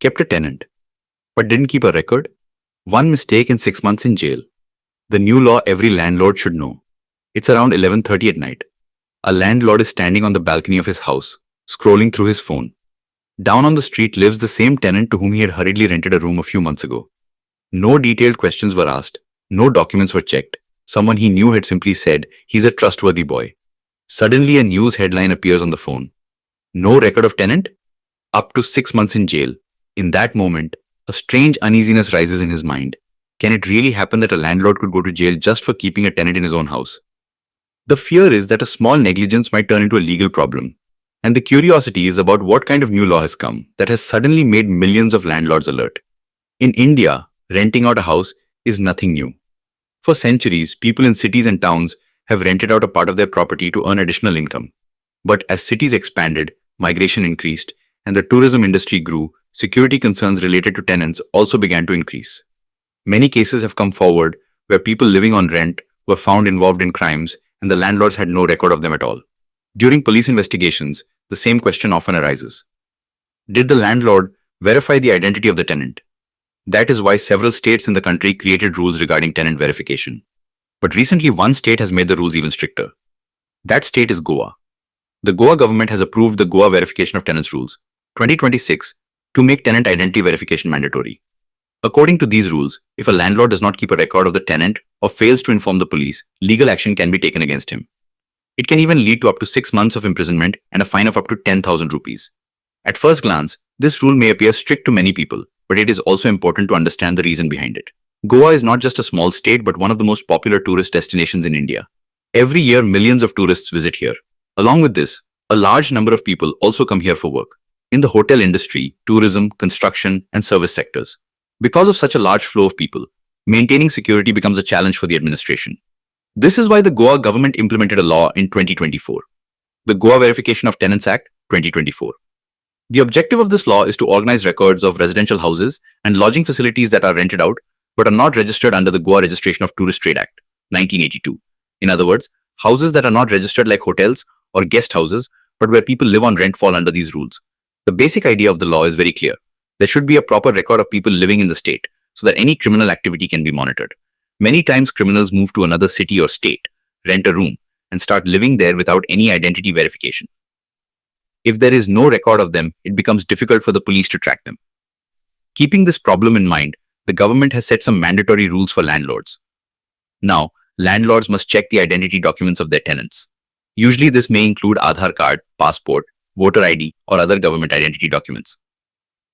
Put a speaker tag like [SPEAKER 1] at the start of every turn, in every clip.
[SPEAKER 1] kept a tenant, but didn't keep a record? One mistake and 6 months in jail. The new law every landlord should know. It's around 11:30 at night. A landlord is standing on the balcony of his house, scrolling through his phone. Down on the street lives the same tenant to whom he had hurriedly rented a room a few months ago. No detailed questions were asked. No documents were checked. Someone he knew had simply said, "He's a trustworthy boy." Suddenly a news headline appears on the phone. No record of tenant? Up to 6 months in jail. In that moment, a strange uneasiness rises in his mind. Can it really happen that a landlord could go to jail just for keeping a tenant in his own house? The fear is that a small negligence might turn into a legal problem. And the curiosity is about what kind of new law has come that has suddenly made millions of landlords alert. In India, renting out a house is nothing new. For centuries, people in cities and towns have rented out a part of their property to earn additional income. But as cities expanded, migration increased, and the tourism industry grew, security concerns related to tenants also began to increase. Many cases have come forward where people living on rent were found involved in crimes and the landlords had no record of them at all. During police investigations, the same question often arises. Did the landlord verify the identity of the tenant? That is why several states in the country created rules regarding tenant verification. But recently, one state has made the rules even stricter. That state is Goa. The Goa government has approved the Goa Verification of Tenants Rules 2026 to make tenant identity verification mandatory. According to these rules, if a landlord does not keep a record of the tenant or fails to inform the police, legal action can be taken against him. It can even lead to up to 6 months of imprisonment and a fine of up to 10,000 rupees. At first glance, this rule may appear strict to many people, but it is also important to understand the reason behind it. Goa is not just a small state but one of the most popular tourist destinations in India. Every year, millions of tourists visit here. Along with this, a large number of people also come here for work in the hotel industry, tourism, construction, and service sectors. Because of such a large flow of people, maintaining security becomes a challenge for the administration. This is why the Goa government implemented a law in 2024, the Goa Verification of Tenants Act 2024. The objective of this law is to organize records of residential houses and lodging facilities that are rented out but are not registered under the Goa Registration of Tourist Trade Act 1982. In other words, houses that are not registered like hotels or guest houses but where people live on rent fall under these rules. The basic idea of the law is very clear. There should be a proper record of people living in the state so that any criminal activity can be monitored. Many times criminals move to another city or state, rent a room, and start living there without any identity verification. If there is no record of them, it becomes difficult for the police to track them. Keeping this problem in mind, the government has set some mandatory rules for landlords. Now, landlords must check the identity documents of their tenants. Usually this may include Aadhaar card, passport, voter ID, or other government identity documents.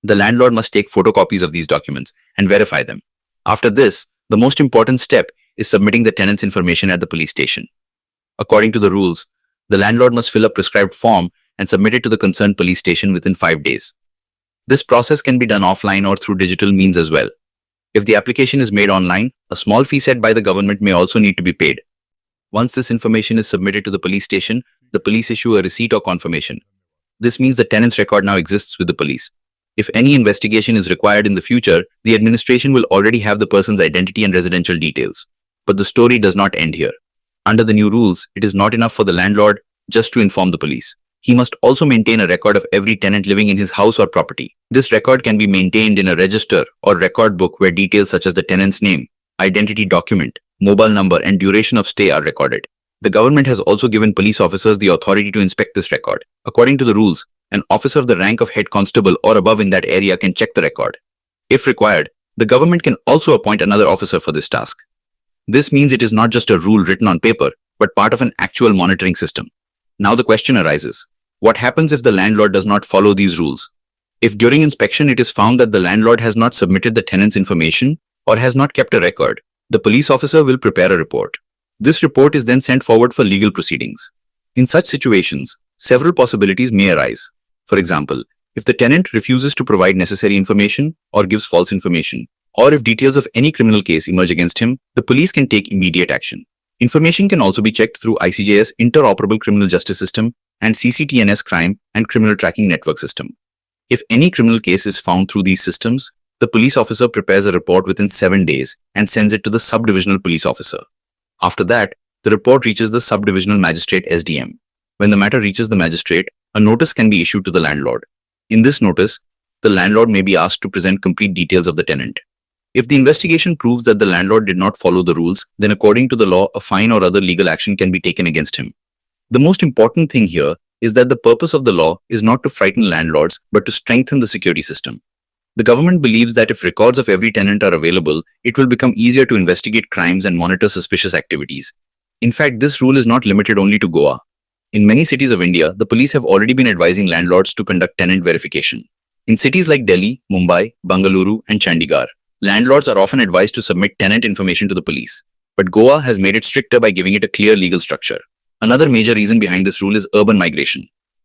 [SPEAKER 1] The landlord must take photocopies of these documents and verify them. After this, the most important step is submitting the tenant's information at the police station. According to the rules, the landlord must fill a prescribed form and submit it to the concerned police station within 5 days. This process can be done offline or through digital means as well. If the application is made online, a small fee set by the government may also need to be paid. Once this information is submitted to the police station, the police issue a receipt or confirmation. This means the tenant's record now exists with the police. If any investigation is required in the future, the administration will already have the person's identity and residential details. But the story does not end here. Under the new rules, it is not enough for the landlord just to inform the police. He must also maintain a record of every tenant living in his house or property. This record can be maintained in a register or record book where details such as the tenant's name, identity document, mobile number, and duration of stay are recorded. The government has also given police officers the authority to inspect this record. According to the rules, an officer of the rank of head constable or above in that area can check the record. If required, the government can also appoint another officer for this task. This means it is not just a rule written on paper, but part of an actual monitoring system. Now the question arises, what happens if the landlord does not follow these rules? If during inspection it is found that the landlord has not submitted the tenant's information or has not kept a record, the police officer will prepare a report. This report is then sent forward for legal proceedings. In such situations, several possibilities may arise. For example, if the tenant refuses to provide necessary information or gives false information, or if details of any criminal case emerge against him, the police can take immediate action. Information can also be checked through 𝐼CJ's Interoperable Criminal Justice System and CCTNS Crime and Criminal Tracking Network System. If any criminal case is found through these systems, the police officer prepares a report within 7 days and sends it to the subdivisional police officer. After that, the report reaches the subdivisional magistrate SDM. When the matter reaches the magistrate, a notice can be issued to the landlord. In this notice, the landlord may be asked to present complete details of the tenant. If the investigation proves that the landlord did not follow the rules, then according to the law, a fine or other legal action can be taken against him. The most important thing here is that the purpose of the law is not to frighten landlords, but to strengthen the security system. The government believes that if records of every tenant are available, it will become easier to investigate crimes and monitor suspicious activities. In fact, this rule is not limited only to Goa. In many cities of India, the police have already been advising landlords to conduct tenant verification. In cities like Delhi, Mumbai, Bengaluru, and Chandigarh, landlords are often advised to submit tenant information to the police. But Goa has made it stricter by giving it a clear legal structure. Another major reason behind this rule is urban migration.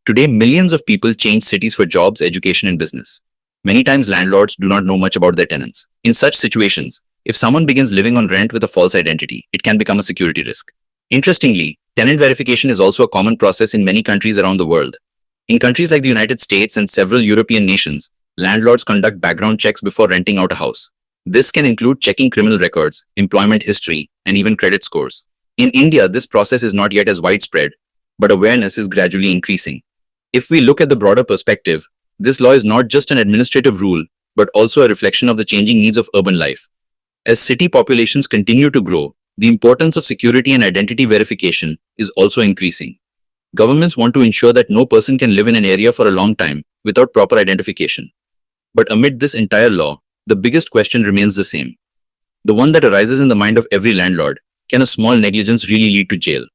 [SPEAKER 1] Today, millions of people change cities for jobs, education, and business. Many times, landlords do not know much about their tenants. In such situations, if someone begins living on rent with a false identity, it can become a security risk. Interestingly, tenant verification is also a common process in many countries around the world. In countries like the United States and several European nations, landlords conduct background checks before renting out a house. This can include checking criminal records, employment history, and even credit scores. In India, this process is not yet as widespread, but awareness is gradually increasing. If we look at the broader perspective, this law is not just an administrative rule, but also a reflection of the changing needs of urban life. As city populations continue to grow, the importance of security and identity verification is also increasing. Governments want to ensure that no person can live in an area for a long time without proper identification. But amid this entire law, the biggest question remains the same. The one that arises in the mind of every landlord: can a small negligence really lead to jail?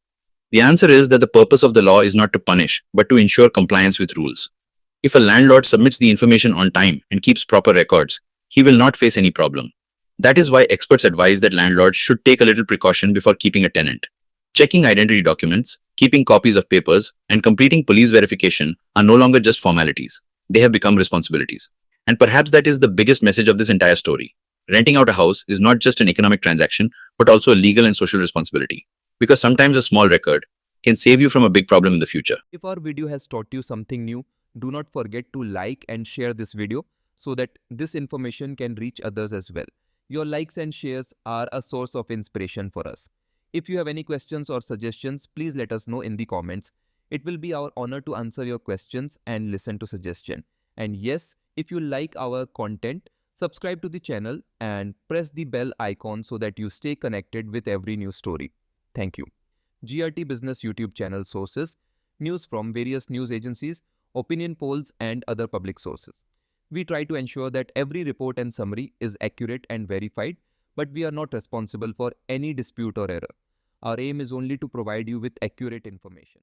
[SPEAKER 1] The answer is that the purpose of the law is not to punish, but to ensure compliance with rules. If a landlord submits the information on time and keeps proper records, he will not face any problem. That is why experts advise that landlords should take a little precaution before keeping a tenant. Checking identity documents, keeping copies of papers, and completing police verification are no longer just formalities. They have become responsibilities. And perhaps that is the biggest message of this entire story. Renting out a house is not just an economic transaction, but also a legal and social responsibility. Because sometimes a small record can save you from a big problem in the future.
[SPEAKER 2] If our video has taught you something new, do not forget to like and share this video so that this information can reach others as well. Your likes and shares are a source of inspiration for us. If you have any questions or suggestions, please let us know in the comments. It will be our honor to answer your questions and listen to suggestions. And yes, if you like our content, subscribe to the channel and press the bell icon so that you stay connected with every new story. Thank you. GRT Business YouTube channel sources: news from various news agencies, opinion polls, and other public sources. We try to ensure that every report and summary is accurate and verified, but we are not responsible for any dispute or error. Our aim is only to provide you with accurate information.